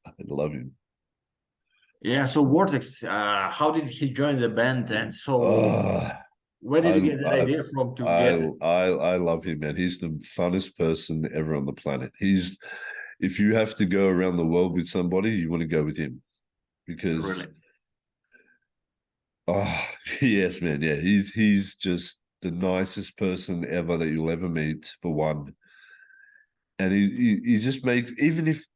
I love him. Yeah, so Vortex, how did he join the band? And so Oh, where did I, you get that I, idea from to I, get it? I love him, man. He's the funnest person ever on the planet. If you have to go around the world with somebody, you want to go with him because, Really? oh, yes, man. Yeah, he's just the nicest person ever that you'll ever meet, for one. And he just makes, even if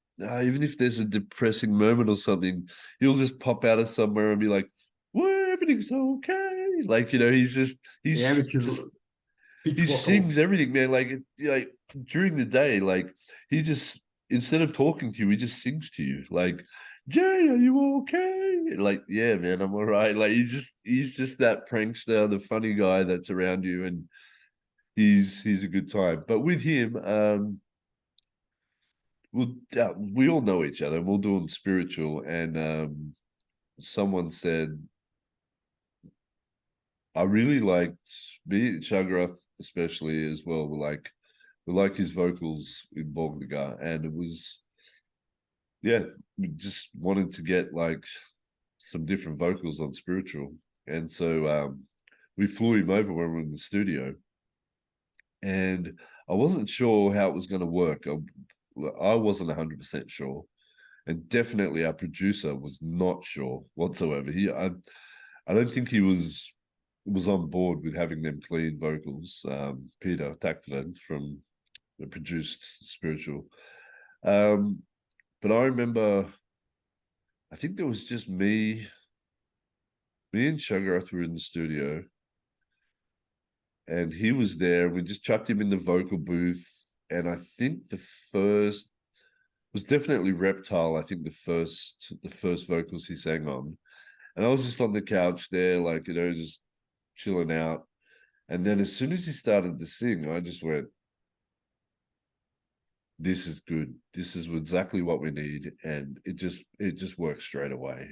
there's a depressing moment or something, he'll just pop out of somewhere and be like, "Well, everything's okay." Like, Yeah, he's with his just pitch he vocal. sings everything, man. Like during the day, like he just, instead of talking to you, he just sings to you. Like, "Jay, are you okay?" Like, "Yeah, man, I'm all right." Like he's just that prankster, the funny guy that's around you, and he's a good time. But with him, we all know each other, and we're doing spiritual, and someone said, I really liked me, Shagarath especially as well. We like his vocals in Borgnagar, and it was, yeah, we just wanted to get like some different vocals on spiritual, and so we flew him over when we were in the studio, and I wasn't sure how it was going to work. I wasn't 100% sure, and definitely our producer was not sure whatsoever. I don't think he was on board with having them clean vocals. Peter Takved from the produced Spiritual, um, but I remember, I think there was just me and Shagarath were in the studio, and he was there. We just chucked him in the vocal booth, and I think the first was definitely Reptile. I think the first vocals he sang on. And I was just on the couch there, like, just chilling out. And then as soon as he started to sing, I just went, "This is good. This is exactly what we need." And it just worked straight away.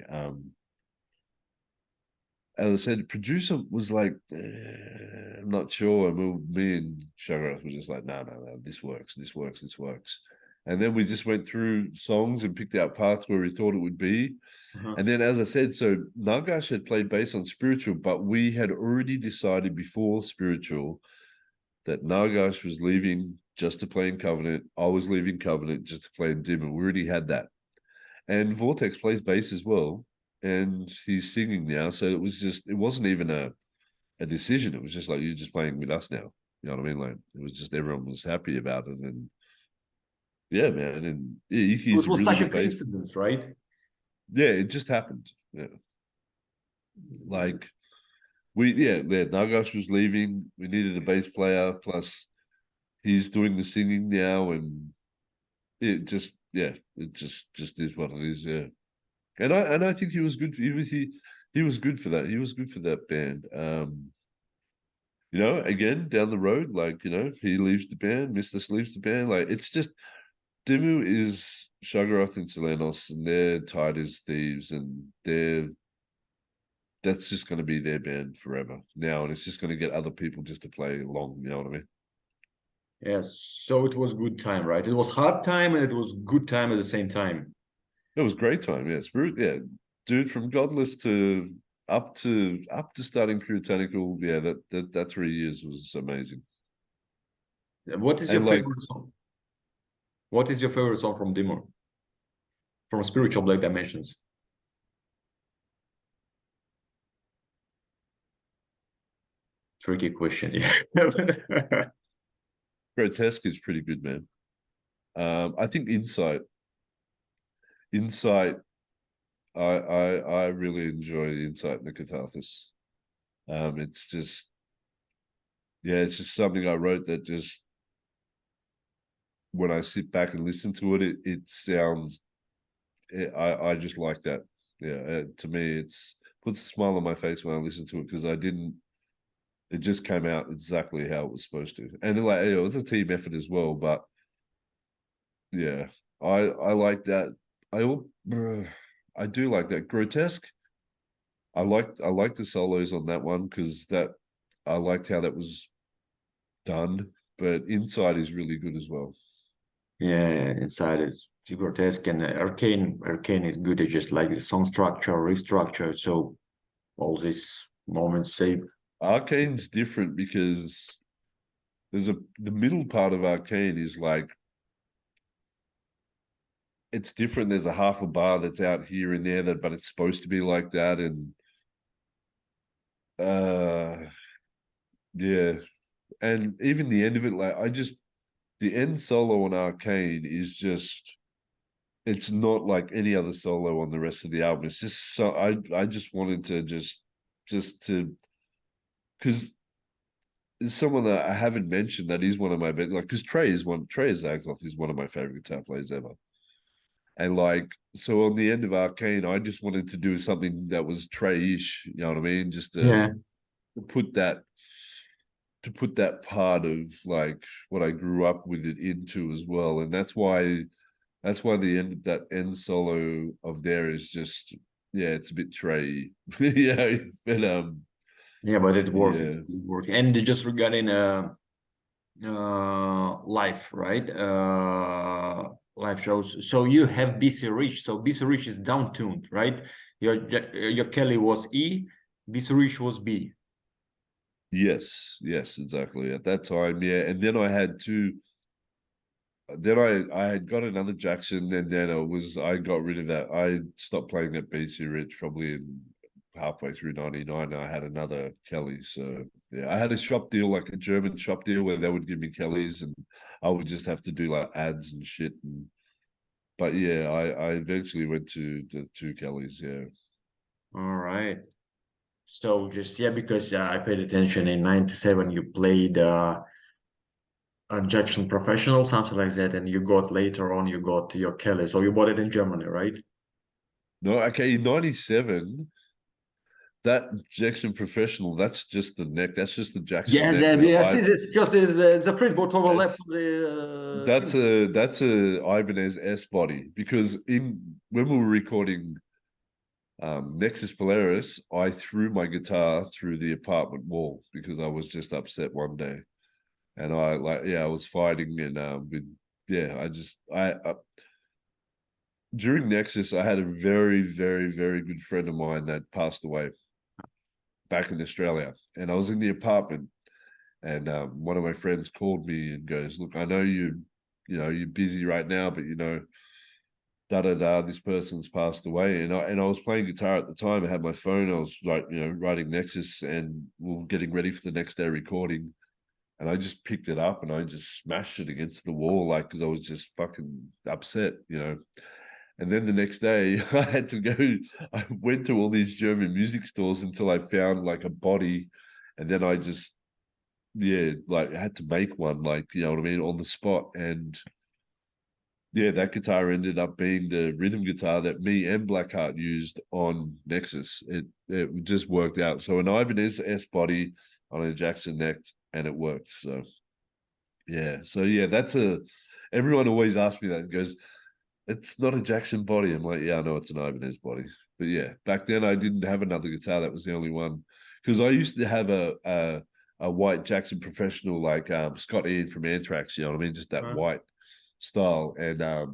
As I said, the producer was like, I'm not sure. And me and Shagarath were just like, no, this works, this works, this works. And then we just went through songs and picked out parts where we thought it would be. Uh-huh. And then, as I said, so Nagash had played bass on Spiritual, but we had already decided before Spiritual that Nagash was leaving just to play in Covenant. I was leaving Covenant just to play in Dim, we already had that. And Vortex plays bass as well, and he's singing now. So it wasn't even a decision. It was just like, you're just playing with us now. You know what I mean? Like, it was just, everyone was happy about it. And yeah, man. And he's It a was really such a good bass. coincidence, right? Yeah, it just happened. Yeah. Like, Nagash was leaving. We needed a bass player. Plus, he's doing the singing now, and it just is what it is. Yeah, and I think he was good. He was good for that. He was good for that band. Again down the road, like, he leaves the band, Mister leaves the band. Like, it's just, Dimmu is Shagarath and Selenos, and they're tight as thieves, and that's just going to be their band forever now, and it's just going to get other people just to play along. You know what I mean? Yes. So it was good time, right? It was hard time and it was good time at the same time. It was a great time. Yeah, Spirit. Yeah, dude, from Godless to up to starting Puritanical. Yeah, that 3 years was amazing. What is your And like, favorite song? What is your favorite song from Dimmer? From Spiritual Black Dimensions? Tricky question. Yeah. Grotesque is pretty good, man. I think Insight. I really enjoy the Insight and the Catharsis. It's just, yeah, it's just something I wrote that just, when I sit back and listen to it, it sounds. I just like that. Yeah, to me, it's puts a smile on my face when I listen to it, because I didn't. It just came out exactly how it was supposed to, and like, it was a team effort as well. But yeah, I like that. I do like that. Grotesque. I like the solos on that one, because that I liked how that was done. But Inside is really good as well. Yeah, Inside is grotesque, and Arcane is good at just like the song structure, restructure. So all these moments say Arcane's different because the middle part of Arcane is like, it's different. There's a half a bar that's out here and there, but it's supposed to be like that. And yeah. And even the end of it, like the end solo on Arcane is just, it's not like any other solo on the rest of the album. It's just so I just wanted to just to, because there's someone that I haven't mentioned that is one of my best, like, because Trey Zagzoff is one of my favorite guitar players ever. And like, so on the end of Arcane, I just wanted to do something that was Trey-ish, you know what I mean? Just to put that part of like what I grew up with it into as well. And that's why that end solo of there is just, yeah, it's a bit Trey. Yeah, but yeah, but it worked. yeah. It worked. And just regarding live, right? Live shows. So you have BC Rich. So BC Rich is down tuned, right? Your Kelly was E, BC Rich was B. Yes, exactly. At that time, yeah. And then I had two. Then I had got another Jackson, and then I got rid of that. I stopped playing that BC Rich probably in halfway through '99. I had another Kelly, so yeah, I had a shop deal, like a German shop deal, where they would give me Kellys, and I would just have to do like ads and shit. But yeah, I eventually went to the two Kellys. Yeah. All right. So just because I paid attention in '97, you played Jackson Professional, something like that, and you got later on you got your Kelly. So you bought it in Germany, right? No, okay, in '97. That Jackson Professional, that's just the neck. That's just the Jackson Yes, neck that yes, I. it's because it's a fretboard overlap That's for the that's a Ibanez S body, because when we were recording Nexus Polaris, I threw my guitar through the apartment wall because I was just upset one day, and I was fighting, and during Nexus I had a very, very, very good friend of mine that passed away back in Australia, and I was in the apartment. And one of my friends called me and goes, "Look, I know you're busy right now, but this person's passed away." And I was playing guitar at the time. I had my phone. I was writing Nexus, and we were getting ready for the next day recording. And I just picked it up and I just smashed it against the wall, like, because I was just fucking upset. And then the next day, I went to all these German music stores until I found like a body, and then I just like I had to make one, like, you know what I mean, on the spot. And yeah, that guitar ended up being the rhythm guitar that me and Blackheart used on Nexus. It just worked out. So an Ibanez S body on a Jackson neck, and it worked. So yeah, everyone always asks me that and goes, "It's not a Jackson body." I'm like, "Yeah, I know it's an Ibanez body." But yeah, back then I didn't have another guitar. That was the only one, because I used to have a white Jackson Professional, like Scott Ian from Anthrax. You know what I mean? Just that white style. And I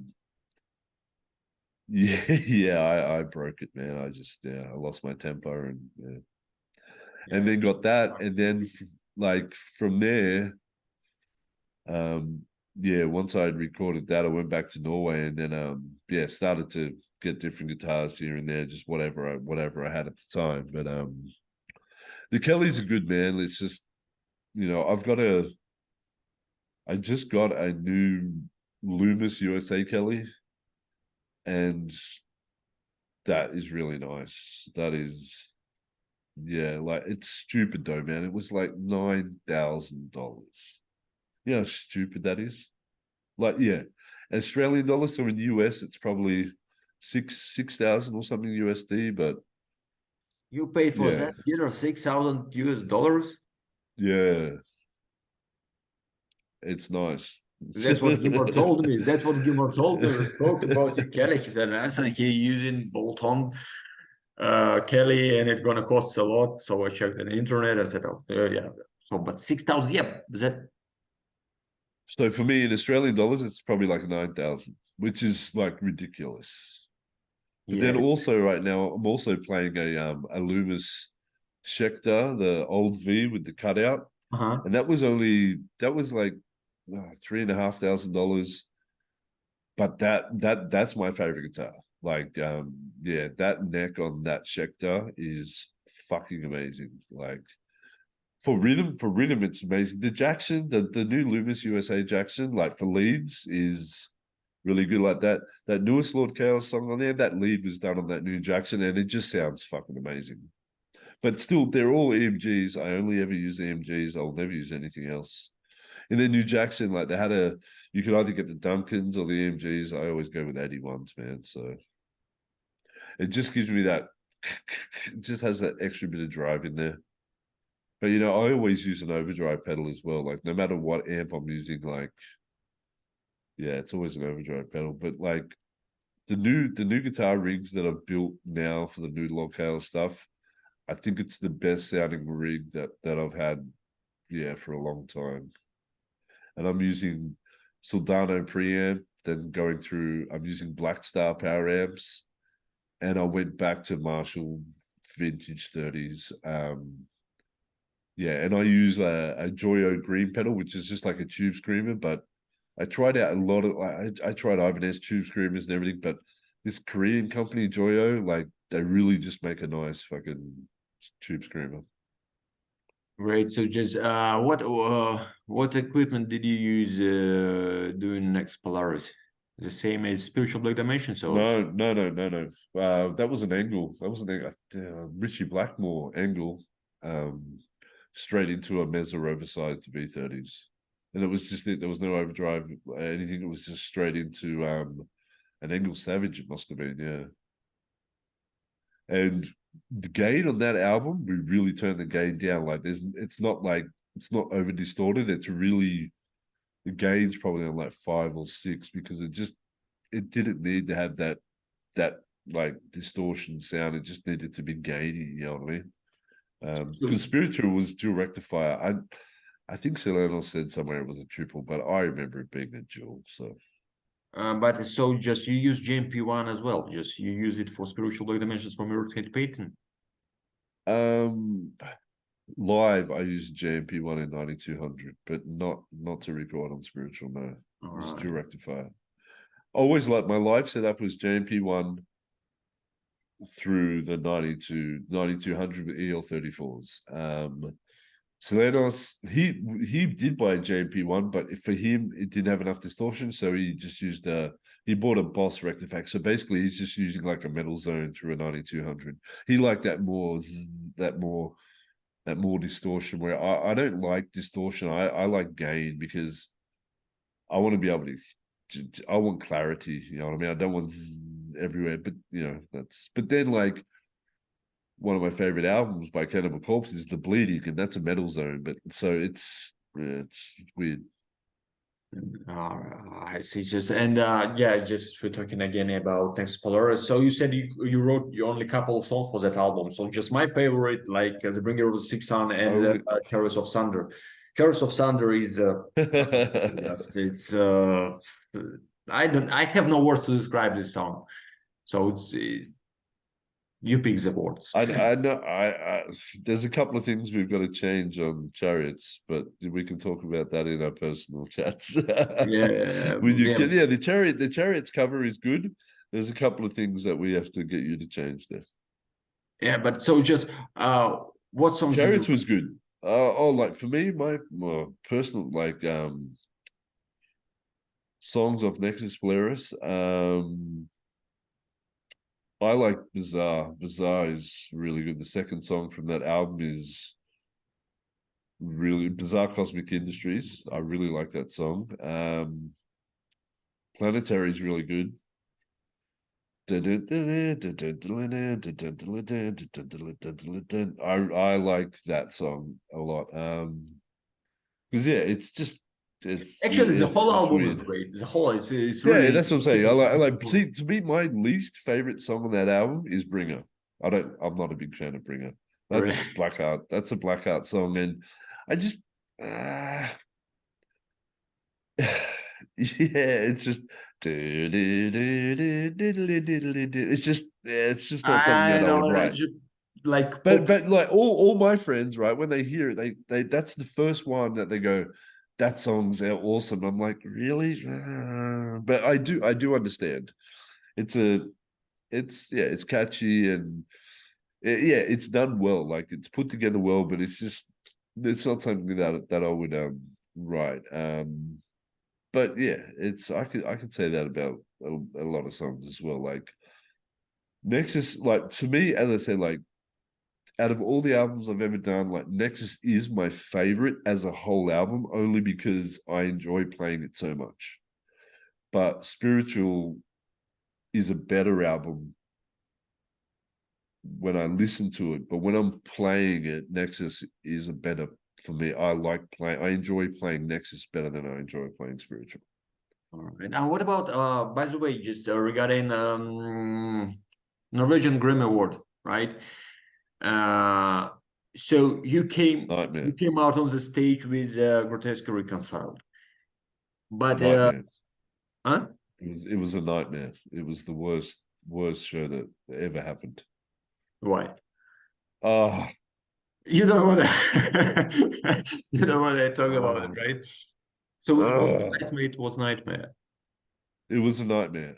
broke it, man. I lost my temper, and then got that, and then like from there, once I had recorded that, I went back to Norway, and then started to get different guitars here and there, just whatever I had at the time. But the Kellys are good, man. It's just, I just got a new Loomis USA Kelly, and that is really nice. That is, yeah, like, it's stupid though, man. It was like $9,000. You know how stupid that is? Like, yeah, Australian dollars. So in US, it's probably 6,000 or something USD. But you paid for yeah, that guitar $6,000? yeah, it's nice. That's what Gimmer told me. That's what Gimmer told me. We spoke about your Kelly. He said, "I said he using bolt-on Kelly, and it's gonna cost a lot." So I checked on the internet. I said, "Oh, yeah." So, but 6,000, yeah, that So for me in Australian dollars, it's probably like 9,000, which is like ridiculous. But Yeah, then it's also right now, I'm also playing a Loomis Schecter, the old V with the cutout, uh-huh. and that was like $3,500. But that's my favorite guitar. Like yeah, that neck on that Schecter is fucking amazing. Like for rhythm, it's amazing. The Jackson, the new Loomis USA Jackson, like for leads, is really good. Like that newest Lord Chaos song on there, that lead was done on that new Jackson, and it just sounds fucking amazing. But still, they're all EMGs. I only ever use EMGs. I'll never use anything else. In the new Jackson, like you could either get the Duncans or the EMGs. I always go with 81s, man. So it just gives me that, it just has that extra bit of drive in there. But I always use an overdrive pedal as well. Like no matter what amp I'm using, like yeah, it's always an overdrive pedal. But like the new guitar rigs that are built now for the new locale stuff, I think it's the best sounding rig that I've had, yeah, for a long time. And I'm using Soldano preamp, then I'm using Black Star power amps, and I went back to Marshall vintage 30s. Yeah, and I use a Joyo green pedal, which is just like a tube screamer, but I tried out a lot of I tried Ibanez tube screamers and everything, but this Korean company Joyo, like they really just make a nice fucking tube screamer. Great. So just what equipment did you use doing next Polaris? The same as Spiritual Black Dimension, so No, no, no, no, no. That was an angle. That was Richie Blackmore angle, um, straight into a Mezzo oversized V30s, and it was just it. There was no overdrive, anything. It was just straight into an Angle Savage. It must have been, yeah. And the gain on that album, we really turned the gain down. Like it's not over distorted. It's really the gain's probably on like 5 or 6 because it didn't need to have that like distortion sound. It just needed to be gainy, you know what I mean? Because Spiritual was dual rectifier. I think Solano said somewhere it was a triple, but I remember it being a dual. So but so just you use JMP1 as well. Just you use it for Spiritual Black Dimensions from Earthquake Payton. um live I use JMP1 in 9200, but not to record on Spiritual, no. It All was right. dual rectifier. Always like my live setup was JMP1 through the 9200 with EL34s. Selenos, he did buy a JMP1, but for him it didn't have enough distortion, so he just used he bought a Boss rectifier. So basically, he's just using like a metal zone through a 9200. He liked that more distortion. Where I don't like distortion. I like gain because I want to be able to. I want clarity. You know what I mean? I don't want everywhere. But But then like one of my favorite albums by Cannibal Corpse is The Bleeding, and that's a metal zone. But so it's weird. I see. Just and yeah, just we're talking again about Nexus Polaris. So you said you wrote your only couple of songs for that album. So just my favorite, like The Bringer of the Six Sun and Only Chorus of Thunder. Chorus of Thunder is yes, it's I have no words to describe this song. So it's you pick the words. I know there's a couple of things we've got to change on Chariots, but we can talk about that in our personal chats. Yeah, When you yeah. get the Chariots cover is good. There's a couple of things that we have to get you to change there. Yeah, but so just what songs did Chariots you was good. Like for me, my personal like songs of Nexus Polaris. I like Bizarre. Bizarre is really good. The second song from that album is really Bizarre Cosmic Industries. I really like that song. Planetary is really good. I like that song a lot. Because yeah, actually the whole it's album is weird. great. The whole it's Yeah, really that's what I'm saying. I like see, to me, my least favorite song on that album is Bringer. I'm not a big fan of Bringer. really. That's Blackheart. That's a Blackheart song, and I just it's just it's just it's just not something I that I know would write. like pop. But like all my friends, right, when they hear it, they that's the first one that they go, that song's awesome. I'm like, really? But I do understand. It's a it's yeah, it's catchy and yeah, it's done well. Like it's put together well, but it's not something that I would write. But yeah, it's I could say that about a lot of songs as well. Like Nexus, like to me, as I said, like out of all the albums I've ever done, like Nexus is my favorite as a whole album, only because I enjoy playing it so much. But Spiritual is a better album when I listen to it. But when I'm playing it, Nexus is a better for me. I enjoy playing Nexus better than I enjoy playing Spiritual. All right. Now, what about by the way, just regarding Norwegian Grammy Award, right? Uh, so you Nightmare. came out on the stage with Grotesque Reconciled, but Nightmare. huh? It was a nightmare. It was the worst show that ever happened. Why? Oh, You don't want to you don't want to talk about it, oh, right? So with oh. Classmate was Nightmare. It was a nightmare.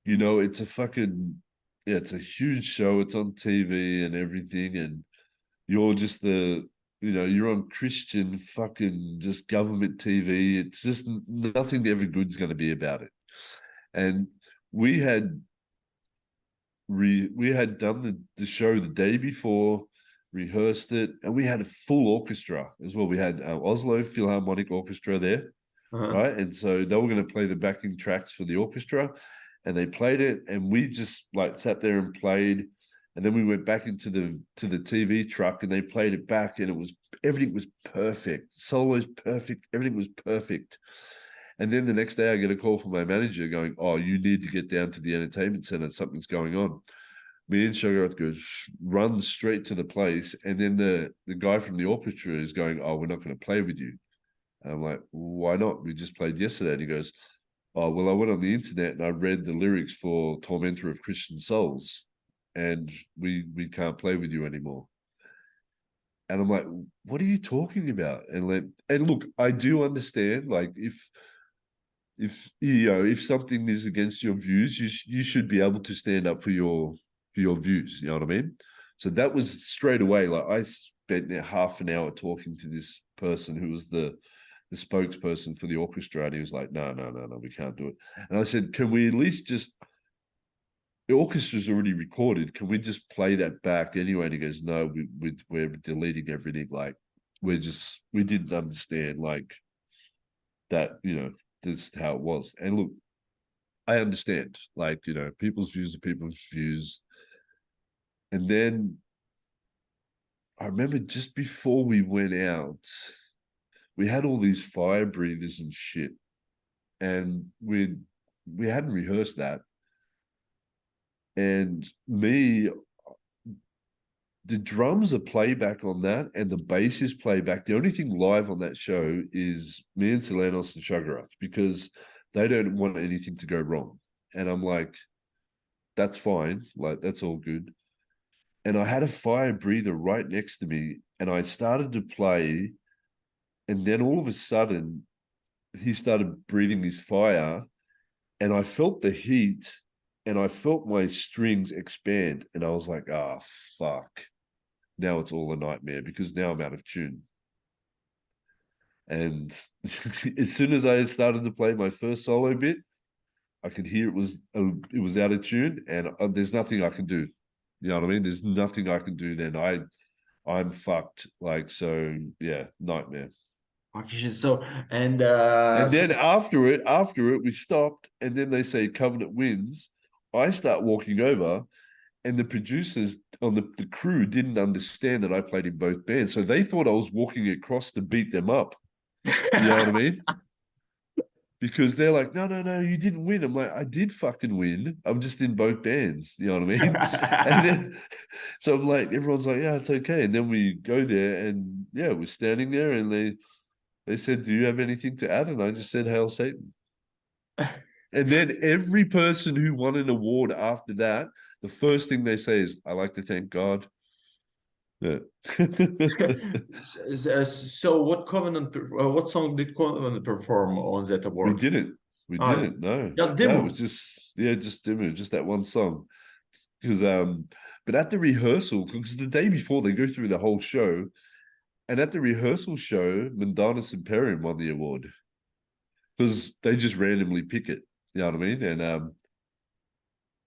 It's a fucking yeah, it's a huge show. It's on TV and everything, and you're just you're on Christian fucking just government TV. It's just nothing ever good's going to be about it. And we had we had done the show the day before, rehearsed it, and we had a full orchestra as well. We had Oslo Philharmonic Orchestra there, Uh-huh. right? And so they were going to play the backing tracks for the orchestra, and they played it, and we just like sat there and played, and then we went back into the TV truck, and they played it back, and everything was perfect, solos perfect, everything was perfect. And then the next day, I get a call from my manager going, "Oh, you need to get down to the entertainment center. Something's going on." Me and Shogarath goes, run straight to the place, and then the guy from the orchestra is going, "Oh, we're not going to play with you." And I'm like, "Why not? We just played yesterday." And he goes, "Oh, well, I went on the internet and I read the lyrics for Tormentor of Christian Souls, and we can't play with you anymore." And I'm like, "What are you talking about?" And look, I do understand, like if something is against your views, you should be able to stand up for your views. You know what I mean? So that was straight away. Like I spent there half an hour talking to this person who was the spokesperson for the orchestra, and he was like, "No, no, no, no, we can't do it." And I said, "Can we at least just? The orchestra's already recorded. Can we just play that back anyway?" And he goes, "No, we're deleting everything. Like we didn't understand like that. This is how it was." And look, I understand. Like people's views are people's views. And then I remember just before we went out, we had all these fire breathers and shit, and we hadn't rehearsed that. And the drums are playback on that, and the bass is playback. The only thing live on that show is me and Selenos and Shogarath, because they don't want anything to go wrong. And I'm like, that's fine, like that's all good. And I had a fire breather right next to me, and I started to play, and then all of a sudden he started breathing this fire, and I felt the heat, and I felt my strings expand, and I was like, "Ah, fuck. Now it's all a nightmare because now I'm out of tune." And as soon as I started to play my first solo bit, I could hear it was out of tune, and there's nothing I can do. You know what I mean? There's nothing I can do then. I'm fucked. Like, so yeah, nightmare. Okay, so and And so then after it, we stopped, and then they say Covenant wins. I start walking over, and the producers on the crew didn't understand that I played in both bands. So they thought I was walking across to beat them up. You know what I mean? Because they're like, "No, no, no, you didn't win." I'm like, "I did fucking win. I'm just in both bands." You know what I mean? And then, so I'm like, everyone's like, "Yeah, it's okay." And then we go there, and yeah, we're standing there, and They said, "Do you have anything to add?" And I just said, "Hail Satan." And then every person who won an award after that, the first thing they say is, "I like to thank God." Yeah. So what song did Covenant perform on that We award? didn't. We Ah, didn't. No. just No, it was demo. just just Dimmu, just that one song. Because but at the rehearsal, because the day before they go through the whole show, and at the rehearsal show, Mandanis Imperium won the award. Because they just randomly pick it. You know what I mean? And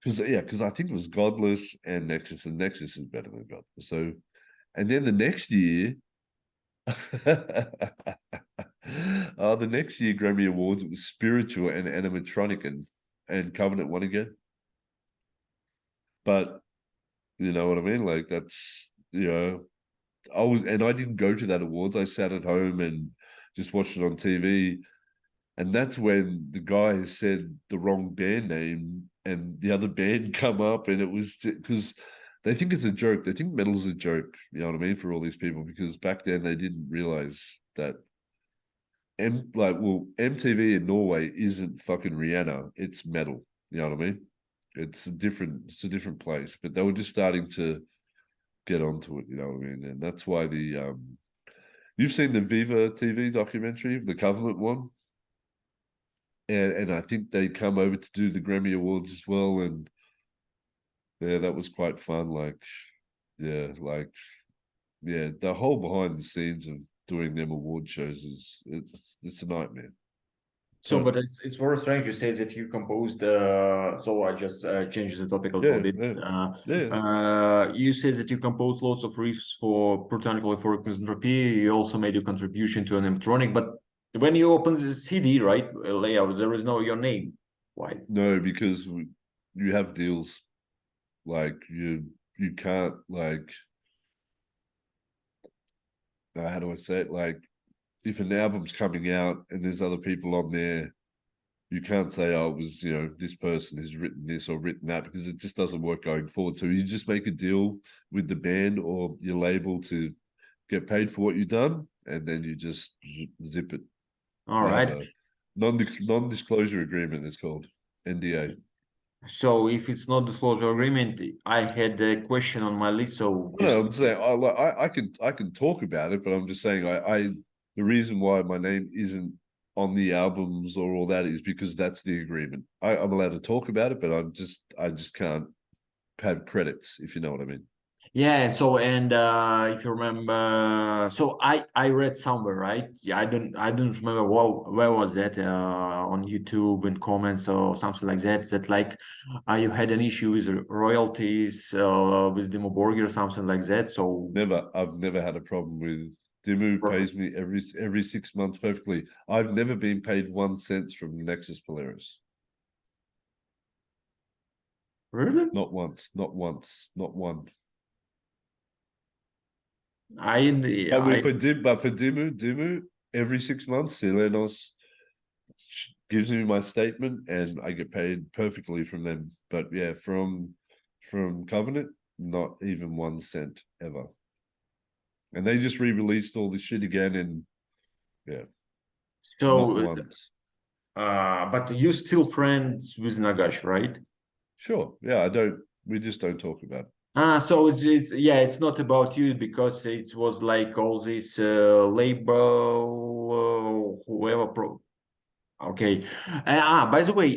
because I think it was Godless and Nexus is better than Godless. So, and then the next year, the next year Grammy Awards, it was Spiritual and Animatronic, and Covenant won again. But you know what I mean? Like that's I didn't go to that awards. I sat at home and just watched it on TV. And that's when the guy said the wrong band name and the other band come up, and it was because they think it's a joke. They think metal's a joke, you know what I mean, for all these people, because back then they didn't realize that MTV in Norway isn't fucking Rihanna, it's metal. You know what I mean? It's a different place. But they were just starting to get onto it, you know what I mean? And that's why you've seen the Viva TV documentary, the Covenant one. And I think they come over to do the Grammy Awards as well. And yeah, that was quite fun. The whole behind the scenes of doing them award shows it's a nightmare. So, but Totally. it's very strange. You say that you composed. So I just changed the topic a little Yeah, bit. yeah, yeah. You said that you composed lots of riffs for Protonic Euphoric Misanthropy. You also made a contribution to an animatronic. But when you open the CD, right, layout, there is no your name. Why? No, because you have deals. Like you can't like how do I say it? Like if an album's coming out and there's other people on there, you can't say, "Oh, it was this person has written this or written that," because it just doesn't work going forward. So you just make a deal with the band or your label to get paid for what you've done, and then you just zip it. All You have right. a non-disclosure agreement. It's called NDA. So if it's not disclosure agreement, I had a question on my list. So No, just I'm saying I can talk about it, but I'm just saying I the reason why my name isn't on the albums or all that is because that's the agreement. I'm allowed to talk about it, but I just can't have credits, if you know what I mean. yeah, so and if you remember, so I read somewhere, right? Yeah, I don't remember where was that on YouTube and comments or something like that. That like you had an issue with royalties with Dimo Borgir or something like that. So I've never had a problem with Dimu perfect. pays me every 6 months perfectly. I've never been paid 1 cent from Nexus Polaris. Really? Not once, not once, not one. I But for Dimu, every 6 months, Selenos gives me my statement and I get paid perfectly from them. But yeah, from Covenant, not even 1 cent ever. And they just re-released all this shit again, and yeah, not so once. but you still friends with Nagash, right? Sure, yeah, I don't. We just don't talk about it. So it's yeah, it's not about you because it was like all this label, whoever okay. By the way,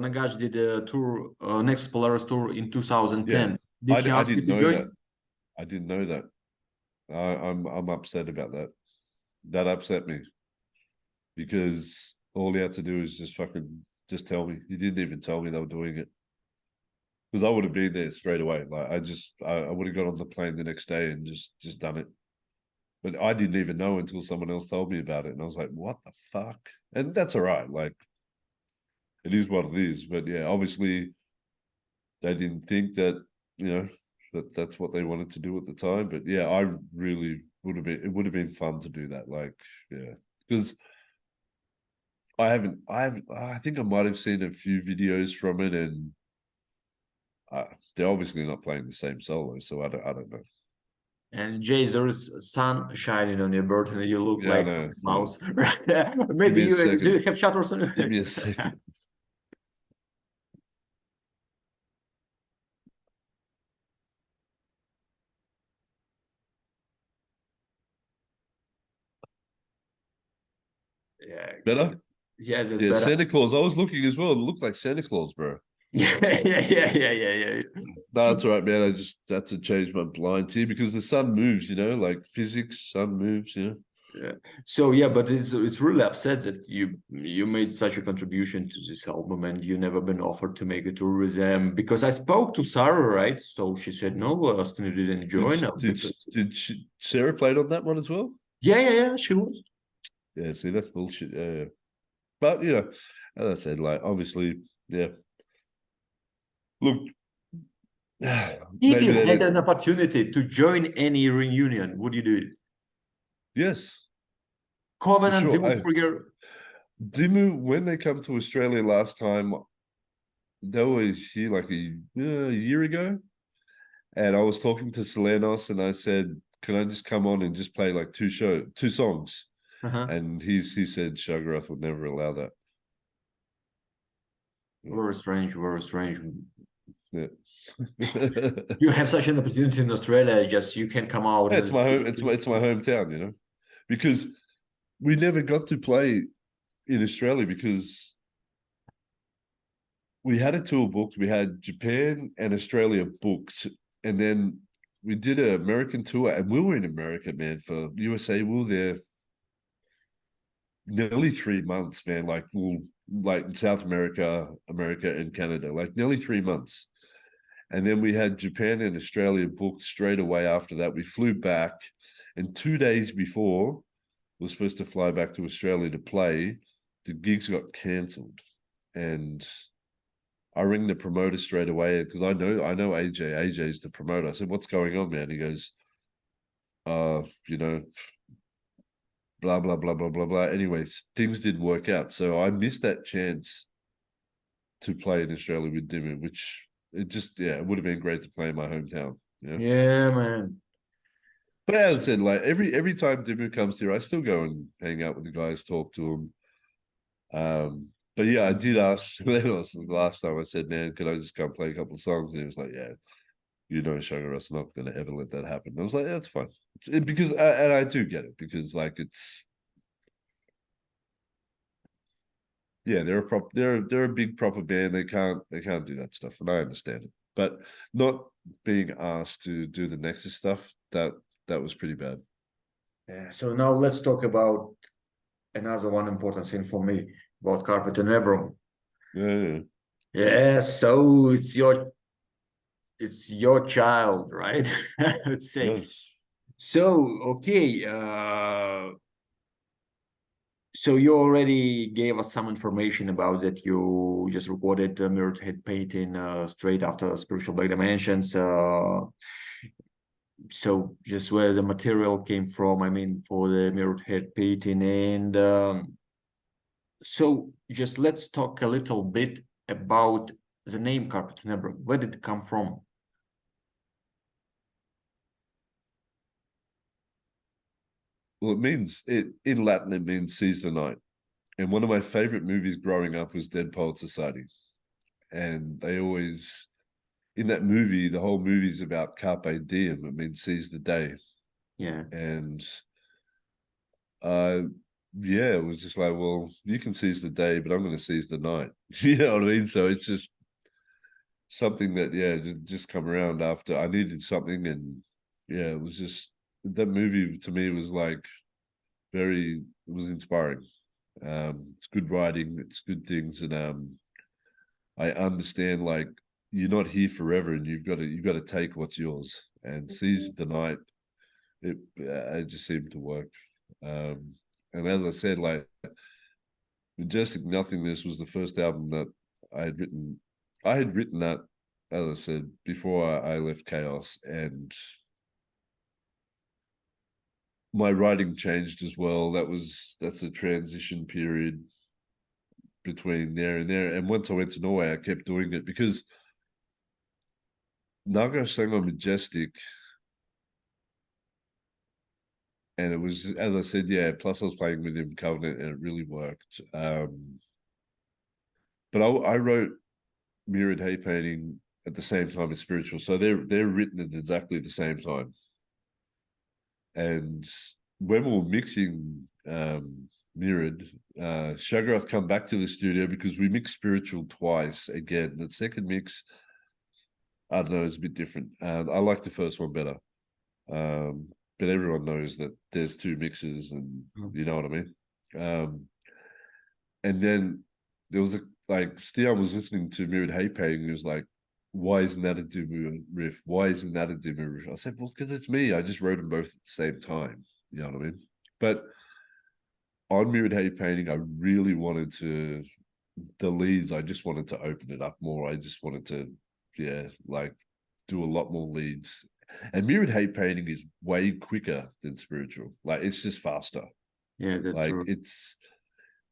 Nagash did a tour, next Polaris tour in Yeah, 2010. Did he I ask you didn't to know that. join? I didn't know that. I'm upset about that. That upset me because all he had to do is just tell me. He didn't even tell me they were doing it, because I would have been there straight away. Like I would have got on the plane the next day and just done it. But I didn't even know until someone else told me about it, and I was like, "What the fuck?" And that's all right. Like it is what it is. But yeah, obviously they didn't think that that's what they wanted to do at the time. But yeah, I really would have been. It would have been fun to do that. Like yeah, because I think I might have seen a few videos from it, and they're obviously not playing the same solo, so I don't know. And Jay, there is sun shining on your bird, and you look Yeah, I like know. a Yeah. mouse. Give Maybe me a you do second. you have shutters on? Give me a second. Yeah, Better? yes, it's Yeah, better. Santa Claus. I was looking as well. It looked like Santa Claus, bro. Yeah. No, that's all right, man. I just had to change my blinds here because the sun moves, like physics, sun moves. Yeah. So yeah, but it's really upset that you made such a contribution to this album and you never been offered to make a tour with them, because I spoke to Sarah, right? So she said no, Austin didn't Did join us did because Sarah played on that one as well? yeah, she was. Yeah, see, that's bullshit. Yeah. But as I said, like obviously, yeah. Look, If maybe you they had did. an opportunity to join any reunion, would you do it? Yes, for Covenant, sure. Dimmu Borgir. Dimmu, when they come to Australia last time, they were here like a year ago, and I was talking to Selenos, and I said, "Can I just come on and just play like two songs?" Uh-huh. And he said Shagarath would never allow that. Yeah. Very strange, very strange. Yeah. You have such an opportunity in Australia, just you can come out It's and my home. It's my hometown. Because we never got to play in Australia because we had a tour booked. We had Japan and Australia booked, and then we did an American tour, and we were in America, man, for USA. We were there nearly 3 months, man. Like in South America, America, and Canada, like nearly 3 months. And then we had Japan and Australia booked straight away after that. We flew back, and 2 days before we were supposed to fly back to Australia to play, the gigs got cancelled. And I ring the promoter straight away because I know AJ. AJ's the promoter. I said, "What's going on, man?" He goes, uh, you know, blah blah blah blah blah blah. Anyways, things didn't work out. So I missed that chance to play in Australia with Dimmu, which it would have been great to play in my hometown. Yeah. yeah, man. But as I said, like every time Dimmu comes here, I still go and hang out with the guys, talk to them. But yeah, I did ask Lenos the last time. I said, "Man, can I just come play a couple of songs?" And he was like, "Yeah, Sugar Rush not going to ever let that happen." And I was like, "Yeah, that's fine," because and I do get it because like it's they're a big proper band. They can't do that stuff, and I understand it. But not being asked to do the Nexus stuff that was pretty bad. Yeah. So now let's talk about another one important thing for me about Carpet and Ebro. Yeah, Yeah, so it's your child, right? I would say. yes. So okay, so you already gave us some information about that. You just recorded Mirrored Head painting straight after Spiritual Black Dimensions. So just where the material came from, I mean, for the Mirrored Head painting, and so just let's talk a little bit about the name Carpet Tenebra. Where did it come from? Well, it in Latin. It means seize the night. And one of my favorite movies growing up was Dead Poet Society. And they always in that movie, the whole movie's about carpe diem. It means seize the day. Yeah. And uh yeah, it was just like, well, you can seize the day, but I'm going to seize the night. You know what I mean? So it's just something that just come around after I needed something, and it was just that movie to me was like it was inspiring. It's good writing, it's good things, and I understand like you're not here forever, and you've got to take what's yours and seize the night. It just seemed to work. And as I said, like Majestic Nothingness was the first album that I had written. I had written that, as I said, before I left Chaos, and my writing changed as well. That's a transition period between there and there. And once I went to Norway, I kept doing it because Naga sang on Majestic. and it was, as I said, yeah. Plus, I was playing with him Covenant, and it really worked. But I wrote Mirrored Hay Painting at the same time as Spiritual, so they're written at exactly the same time. And when we were mixing Mirrored, Shagarath come back to the studio because we mixed Spiritual twice. Again, the second mix, I don't know, is a bit different. I like the first one better. But everyone knows that there's two mixes, and you know what I mean. And then there was Stian was listening to Mirrored Hay Painting, and he was like, "Why isn't that a Doomu riff? Why isn't that a Doomu riff?" I said, "Well, because it's me. I just wrote them both at the same time." You know what I mean? But on Mirrored Hay Painting, I really wanted to, the leads, I just wanted to open it up more. I just wanted to, yeah, like do a lot more leads. And Mirrored Hay Painting is way quicker than Spiritual. Like, it's just faster. Yeah, that's Like, true. it's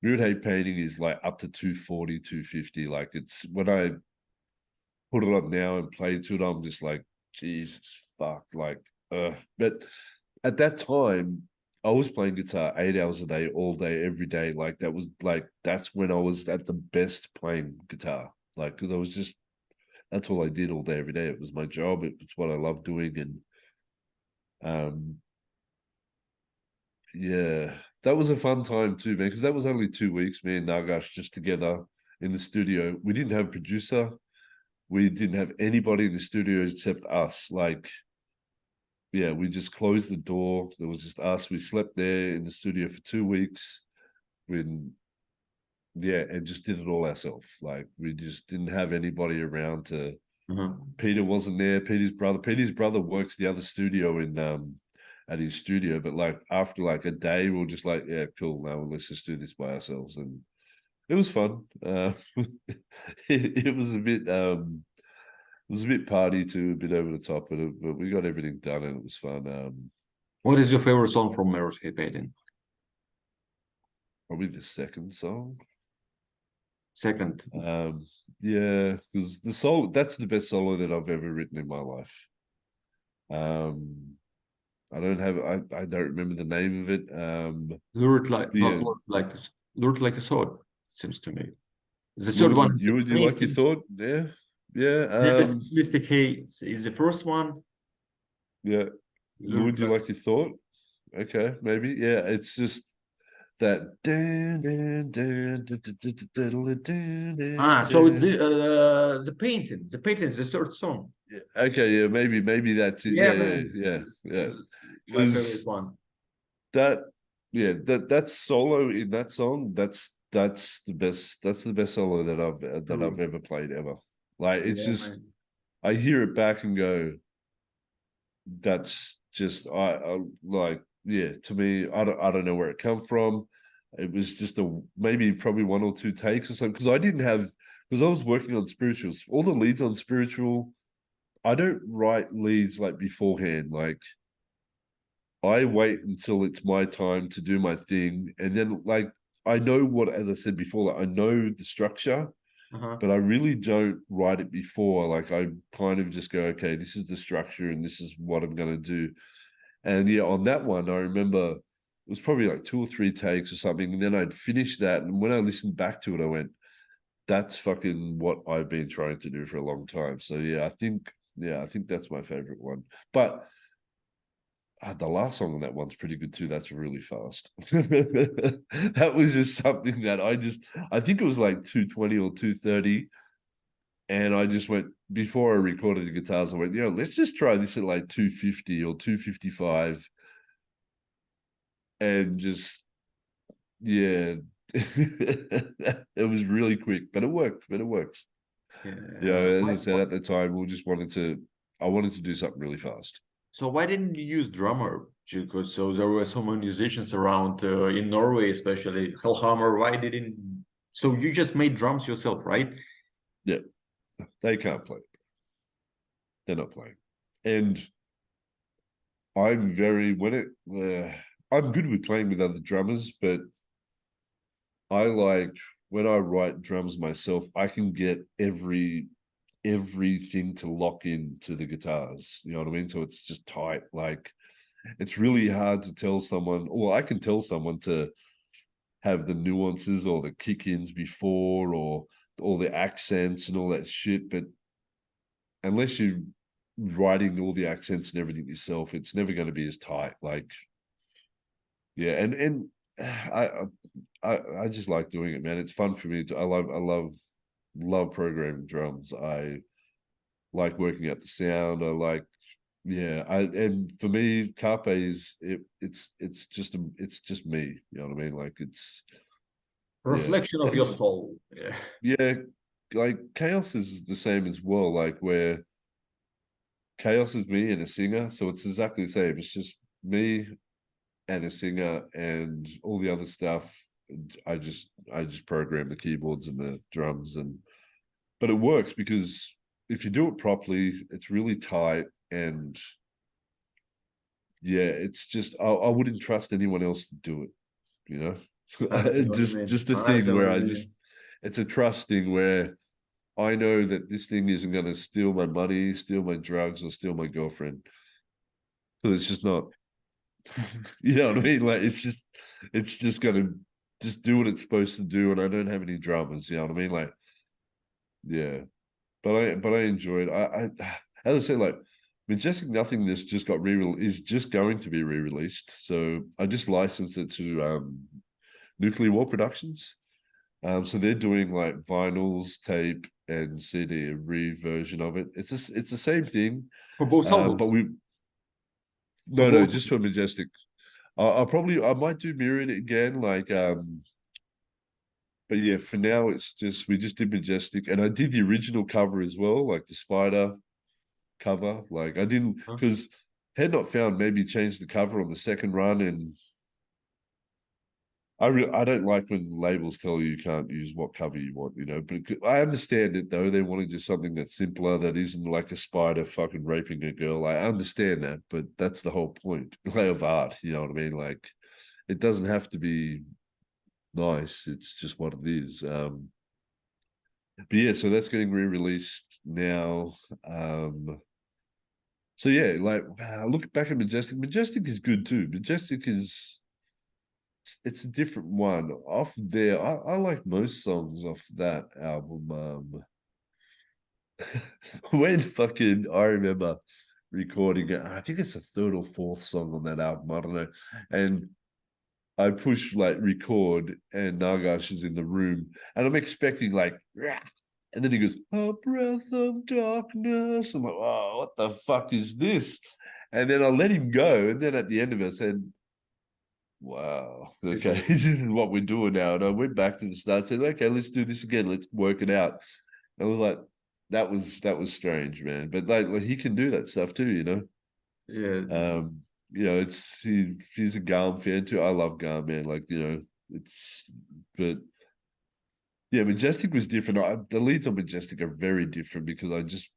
Mirrored Hay Painting is like up to 240, 250. Like, it's when I put it on now and play to it, I'm just like, Jesus fuck. Like, but at that time, I was playing guitar 8 hours a day, all day, every day. Like, that was like, that's when I was at the best playing guitar. Like, because I was just, that's all I did all day, every day. It was my job. It was what I loved doing. And yeah, that was a fun time too, man, because that was only 2 weeks, me and Nagash just together in the studio. We didn't have a producer. We didn't have anybody in the studio except us. Like, yeah, we just closed the door. There was just us. We slept there in the studio for 2 weeks. When, yeah, and just did it all ourselves. Like, we just didn't have anybody around to. Peter wasn't there. Peter's brother works the other studio in at his studio. But like, after like a day, we were just like, yeah, cool. Now let's just do this by ourselves, and it was fun. It was a bit party too, a bit over the top, but we got everything done, and it was fun. What is your favorite song from Mirrored Hay Painting? Probably the second song. Second. Yeah, because the solo, that's the best solo that I've ever written in my life. I don't remember the name of it. Lured like, not Yeah, lured like a sword, seems to me. The third one is would you like your thought? Yeah, yeah. Mystic Hay is the first one. Yeah. Lured Would you like... like your thought? Okay, maybe. Yeah, it's just that. So it's the painting. The painting is the third song. Yeah, okay, yeah, maybe that's it. Yeah, man. Yeah. My favorite Because one. that, yeah, that solo in that song, that's the best. That's the best solo that I've ever played ever. Like, it's Yeah, just, man. I hear it back and go, that's just, I like, yeah, to me, I don't know where it come from. It was just maybe probably one or two takes or something, because I was working on Spirituals, all the leads on Spiritual. I don't write leads like beforehand. Like, I wait until it's my time to do my thing, and then, like, I know what, as I said before, like, I know the structure, but I really don't write it before. Like, I kind of just go, okay, this is the structure and this is what I'm going to do. And yeah, on that one, I remember it was probably like 2 or 3 takes or something. And then I'd finished that. And when I listened back to it, I went, that's fucking what I've been trying to do for a long time. So yeah, I think that's my favorite one. But the last song on that one's pretty good too. That's really fast. That was just something that I think it was like 220 or 230. And I just went, before I recorded the guitars, I went, let's just try this at like 250 or 255. And just, yeah, it was really quick, but it worked, but it works. Yeah. As I said at the time, I wanted to do something really fast. So why didn't you use drummer? Because so there were so many musicians around in Norway, especially Hellhammer. Why didn't? So you just made drums yourself, right? Yeah, they can't play. They're not playing. And I'm I'm good with playing with other drummers, but I like, when I write drums myself, I can get everything to lock in to the guitars. You know what I mean? So it's just tight. Like, it's really hard to tell someone, or I can tell someone to have the nuances or the kick-ins before or all the accents and all that shit, but unless you're writing all the accents and everything yourself, it's never going to be as tight. Like, yeah, and I just like doing it, man. It's fun for me. I love programming drums. I like working out the sound. I like, yeah. And for me, Carpe is it's just me. You know what I mean? Like it's yeah, Reflection of your and soul. Yeah. yeah, like Chaos is the same as well. Like where Chaos is me and a singer, so it's exactly the same. It's just me and a singer, and all the other stuff. I just program the keyboards and the drums, and but it works because if you do it properly, it's really tight, and yeah, it's just I wouldn't trust anyone else to do it. You know, I understand what you just mean. just a I thing understand what where you mean. it's a trust thing where I know that this thing isn't going to steal my money, steal my drugs, or steal my girlfriend. Because it's just not. You know what I mean? Like it's just gonna just do what it's supposed to do, and I don't have any dramas. You know what I mean? Like, yeah. But I enjoyed. As I said, like Majestic Nothingness just got is just going to be re-released. So I just licensed it to Nuclear War Productions. So they're doing like vinyls, tape, and CD reversion of it. It's the same thing. For both But albums. we For no, both. just for Majestic. I might do Mirrored again, like but yeah, for now it's just we just did Majestic, and I did the original cover as well, like the spider cover. Like I didn't Huh? because Had Not Found maybe changed the cover on the second run, and I don't like when labels tell you can't use what cover you want, you know. But I understand it though. They want to do something that's simpler, that isn't like a spider fucking raping a girl. I understand that, but that's the whole point of art. You know what I mean? Like it doesn't have to be nice. It's just what it is. But yeah, so that's getting re-released now. So yeah, like look back at Majestic. Majestic is good too. Majestic is it's a different one. Off there, I like most songs off that album. When fucking I remember recording it, I think it's the third or fourth song on that album. I don't know. And I push like record, and Nagash is in the room, and I'm expecting like, "Rah," and then he goes, "A breath of darkness." I'm like, "Oh, what the fuck is this?" And then I let him go, and then at the end of it, I said, "Wow, okay, this is what we're doing now." And I went back to the start, said, "Okay, let's do this again. Let's work it out." And I was like, "That was strange, man." But like he can do that stuff too, you know. Yeah. He's a Garm fan too. I love Garm, man. Like, but yeah, Majestic was different. The leads on Majestic are very different because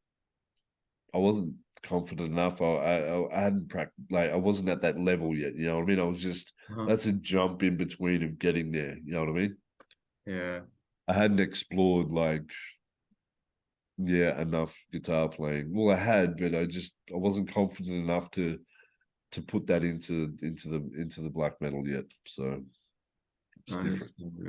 I wasn't confident enough. I hadn't practiced, like, I wasn't at that level yet. You know what I mean? I was just, Uh-huh. that's a jump in between of getting there. You know what I mean? Yeah. I hadn't explored, like, yeah, enough guitar playing. Well, I had, but I wasn't confident enough to put that into the black metal yet. So it's I different. understand.